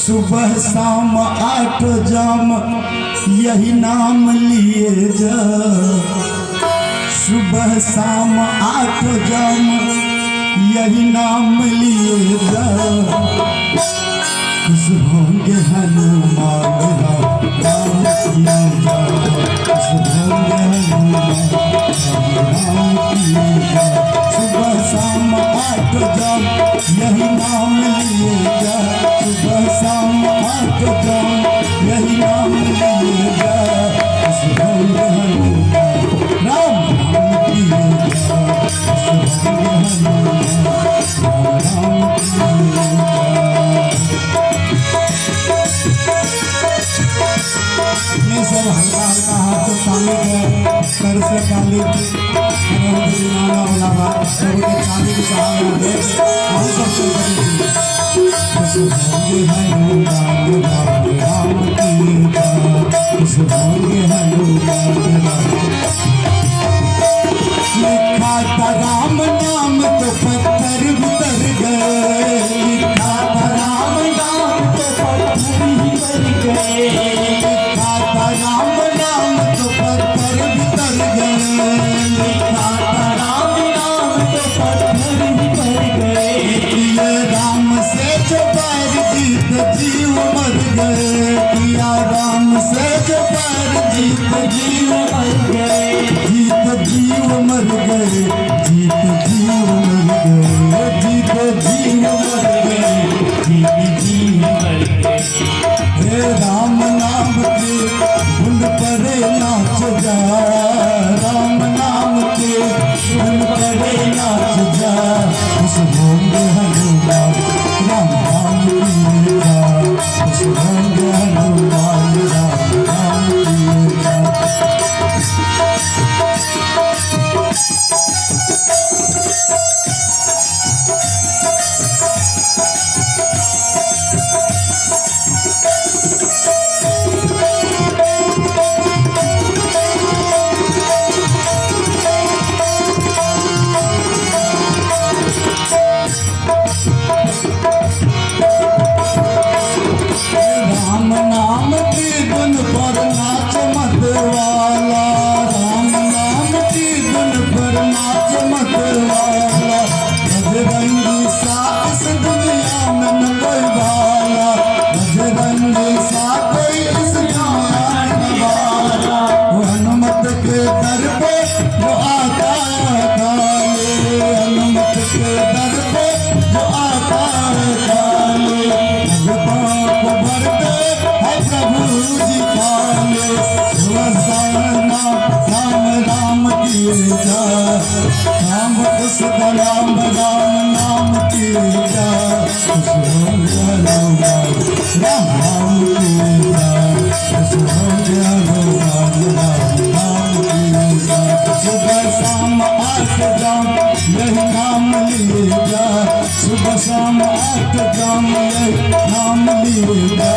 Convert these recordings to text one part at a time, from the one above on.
सुबह शाम 8 जाम यही नाम लिए जा। सुबह शाम 8 जाम यही नाम लिए जा। खुश होंगे हनुमान राम किए जा। खुश होंगे हनुमान राम किए जा। सुबह शाम 8 जाम यही नाम लिए जा। सुबह शाम 8 जाम यही नाम लिए जा। खुश होंगे हनुमान राम किए जा। खुश होंगे हनुमान राम किए जा। ये सब हल्का हल्का हाथ से ताली के सर से ताली सबके ताली की सहारा दे हम सब चल करेंगे। खुश होंगे हनुमान राम की जा। खुश होंगे हनुमान लिखा था राम नाम तो पत्थर उतर गए। लिखा था राम नाम तो पत्थर ही बन गए। लिखा था राम नाम तो पत्थर उतर गए। लिखा था राम नाम तो पत्थर ही बन गए। किया राम से जो बैर जीत जीव मर गए। किया राम से जो बैर जीत जीव मर गए। जीत जीव मर गए। जीत जीव मर गए। जीत जीव मर गए। जीत जीव मर गए। हे राम नाम के धुन परे नाच जा। राम नाम के धुन परे नाच जा। खुश होंगे हनुमान राम किए जा। खुश होंगे हनुमान राम किए जा। राम नाम की धुन पर नाच मत वाला। राम नाम की धुन पर नाच मत वाला। बजरंगी सा इस दुनिया में न कोई वाला। बजरंगी सा कोई इस दुनिया में न वाला। वो हनुमत के दर पे जो आता है काले। हनुमत के दर पे जो आता है काले। भगवान को भरते है प्रभु जी काले। राम राम किए जा। राम कृष्ण राम राम नाम किए जा। खुश होंगे हनुमान राम किए जा। खुश होंगे हनुमान राम किए जा। सुबह शाम 8 जाम यही नाम लिए जा। सुबह शाम 8 जाम यही नाम लिए जा।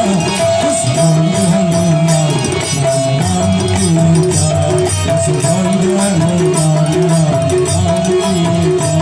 खुश होंगे हनुमान राम किए जा। खुश होंगे हनुमान राम किए जा।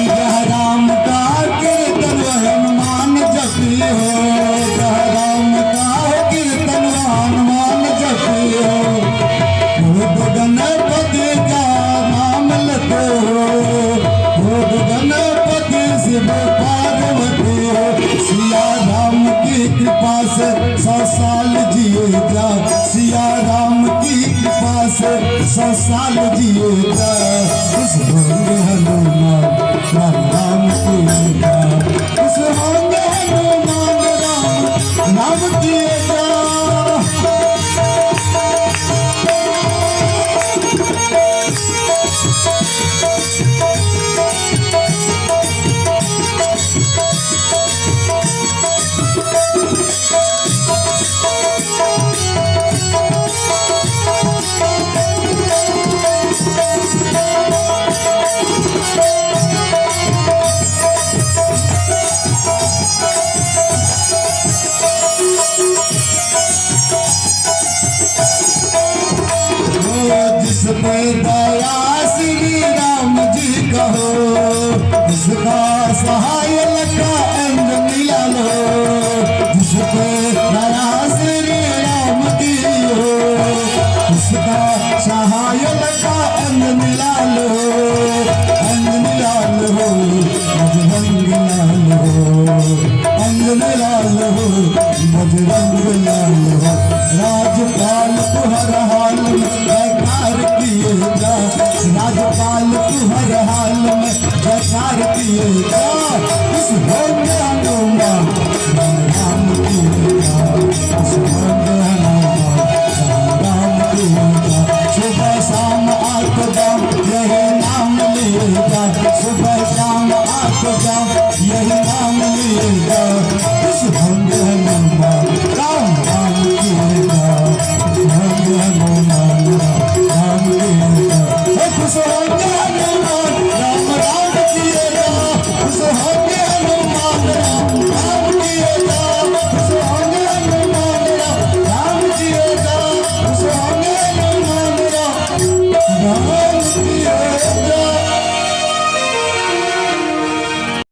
जय राम का कीर्तन हनुमान जपी हो। जय राम का कीर्तन हनुमान जपी हो। भूत गणपति का नाम लेते हो। भूत गणपति शिव पार्वती हो। सिया राम की कृपा से 100 साल जिए जा। सिया राम की कृपा से 100 साल जिए जा। खुश होंगे हनुमान राम किए जा। खुश होंगे हनुमान राम किए जा। चंदन लाल हो बजरंग लाल हो राजपाल तू हर हाल में जयकार किए जा राजपाल तू हर हाल में जयकार किए जा इस हो गया नोमा राम किए जा इस हो गया नोमा राम किए जा सुबह शाम आठ दाम यही नाम लिए जा